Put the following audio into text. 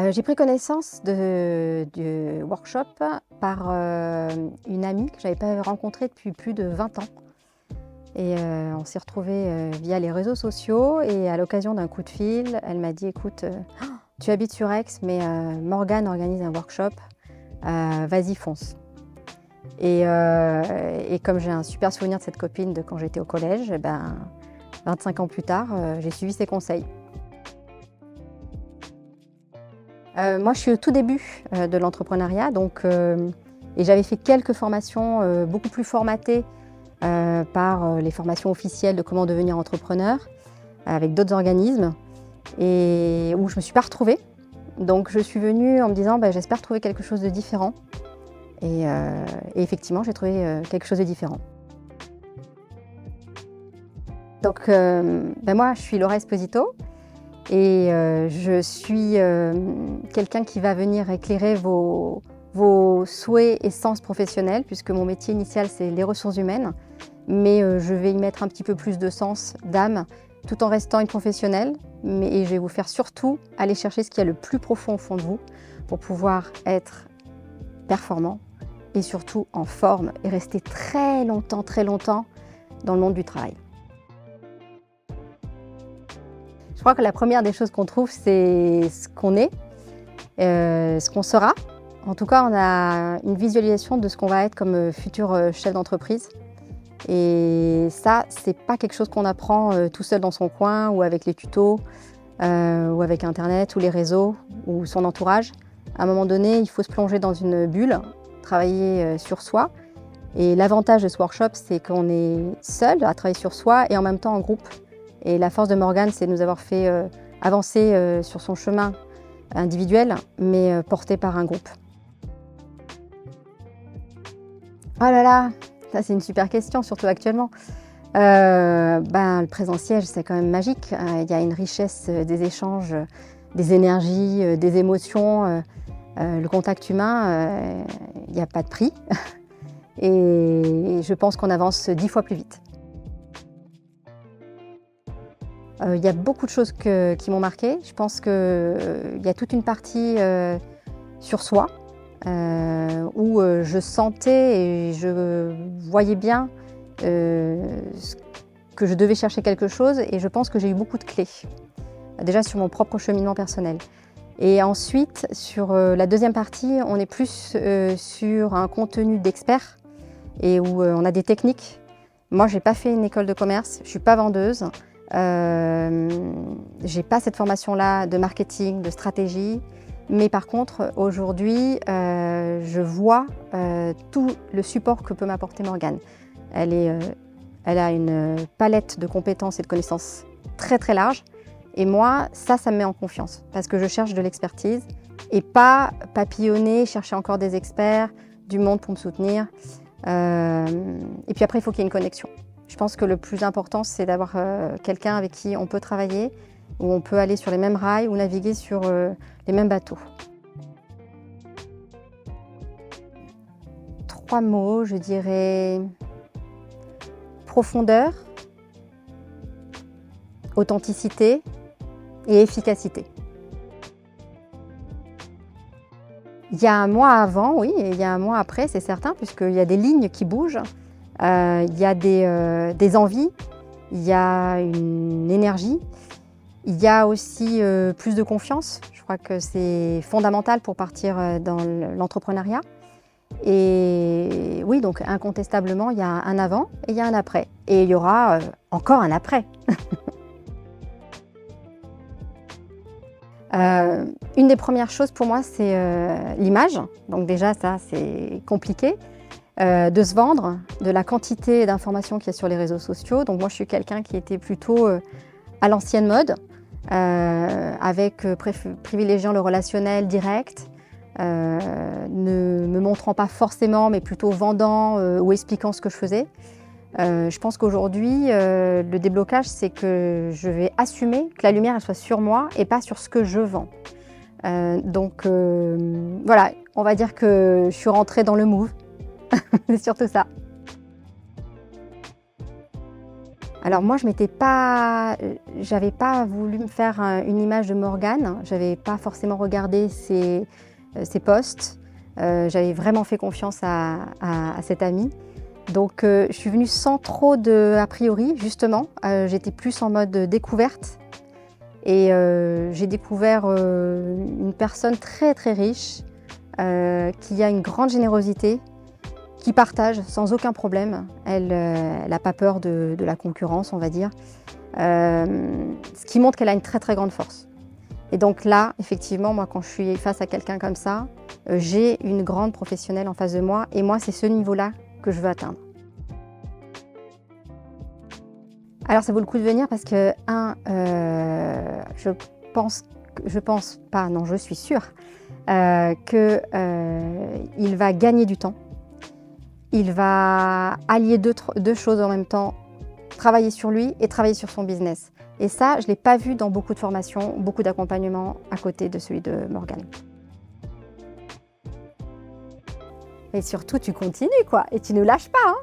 J'ai pris connaissance du workshop par une amie que je n'avais pas rencontrée depuis plus de 20 ans. Et on s'est retrouvés via les réseaux sociaux et à l'occasion d'un coup de fil, elle m'a dit: «Écoute, tu habites sur Aix, mais Morgane organise un workshop, vas-y fonce». Et comme j'ai un super souvenir de cette copine de quand j'étais au collège, et ben, 25 ans plus tard, j'ai suivi ses conseils. Moi, je suis au tout début de l'entrepreneuriat, et j'avais fait quelques formations beaucoup plus formatées par les formations officielles de comment devenir entrepreneur avec d'autres organismes, et où je ne me suis pas retrouvée. Donc je suis venue en me disant j'espère trouver quelque chose de différent. Et effectivement, j'ai trouvé quelque chose de différent. Donc moi, je suis Laura Esposito. Et je suis quelqu'un qui va venir éclairer vos souhaits et sens professionnels, puisque mon métier initial, c'est les ressources humaines. Mais je vais y mettre un petit peu plus de sens, d'âme, tout en restant une professionnelle. Et je vais vous faire surtout aller chercher ce qu'il y a le plus profond au fond de vous pour pouvoir être performant et surtout en forme et rester très longtemps dans le monde du travail. Je crois que la première des choses qu'on trouve, c'est ce qu'on est, ce qu'on sera. En tout cas, on a une visualisation de ce qu'on va être comme futur chef d'entreprise. Et ça, c'est pas quelque chose qu'on apprend tout seul dans son coin ou avec les tutos, ou avec Internet ou les réseaux ou son entourage. À un moment donné, il faut se plonger dans une bulle, travailler sur soi. Et l'avantage de ce workshop, c'est qu'on est seul à travailler sur soi et en même temps en groupe. Et la force de Morgane, c'est de nous avoir fait avancer sur son chemin individuel, mais porté par un groupe. Oh là là, ça c'est une super question, surtout actuellement. Le présentiel, c'est quand même magique. Il y a une richesse des échanges, des énergies, des émotions. Le contact humain, il n'y a pas de prix. Et je pense qu'on avance 10 fois plus vite. Il y a beaucoup de choses qui m'ont marquée. Je pense qu'il y a toute une partie sur soi où je sentais et je voyais bien que je devais chercher quelque chose, et je pense que j'ai eu beaucoup de clés. Déjà sur mon propre cheminement personnel. Et ensuite, sur la deuxième partie, on est plus sur un contenu d'expert et où on a des techniques. Moi, je n'ai pas fait une école de commerce, je ne suis pas vendeuse. J'ai pas cette formation-là de marketing, de stratégie, mais par contre aujourd'hui je vois tout le support que peut m'apporter Morgane. Elle a une palette de compétences et de connaissances très large, et moi ça me met en confiance parce que je cherche de l'expertise et pas papillonner, chercher encore des experts, du monde pour me soutenir. Et puis après il faut qu'il y ait une connexion. Je pense que le plus important, c'est d'avoir quelqu'un avec qui on peut travailler, où on peut aller sur les mêmes rails ou naviguer sur les mêmes bateaux. 3 mots, je dirais profondeur, authenticité et efficacité. Il y a un mois avant, oui, et il y a un mois après, c'est certain, puisqu'il y a des lignes qui bougent. Il y a des envies, il y a une énergie, il y a aussi plus de confiance. Je crois que c'est fondamental pour partir dans l'entrepreneuriat. Et oui, donc incontestablement, il y a un avant et il y a un après. Et il y aura encore un après. Une des premières choses pour moi, c'est l'image. Donc déjà, ça, c'est compliqué. De se vendre, de la quantité d'informations qu'il y a sur les réseaux sociaux. Donc moi, je suis quelqu'un qui était plutôt à l'ancienne mode, privilégiant le relationnel direct, ne me montrant pas forcément, mais plutôt vendant ou expliquant ce que je faisais. Je pense qu'aujourd'hui, le déblocage, c'est que je vais assumer que la lumière elle soit sur moi et pas sur ce que je vends. Voilà, on va dire que je suis rentrée dans le move. C'est surtout ça. Alors moi, j'avais pas voulu me faire une image de Morgane. J'avais pas forcément regardé ses posts. J'avais vraiment fait confiance à cette amie. Donc je suis venue sans trop a priori, justement. J'étais plus en mode découverte. Et j'ai découvert une personne très très riche, qui a une grande générosité, qui partage sans aucun problème. Elle n'a pas peur de la concurrence, on va dire. Ce qui montre qu'elle a une très très grande force. Et donc là, effectivement, moi quand je suis face à quelqu'un comme ça, j'ai une grande professionnelle en face de moi. Et moi, c'est ce niveau-là que je veux atteindre. Alors ça vaut le coup de venir parce que, je suis sûre qu'il va gagner du temps. Il va allier deux choses en même temps, travailler sur lui et travailler sur son business. Et ça, je ne l'ai pas vu dans beaucoup de formations, beaucoup d'accompagnement à côté de celui de Morgane. Et surtout, tu continues quoi, et tu ne lâches pas, hein.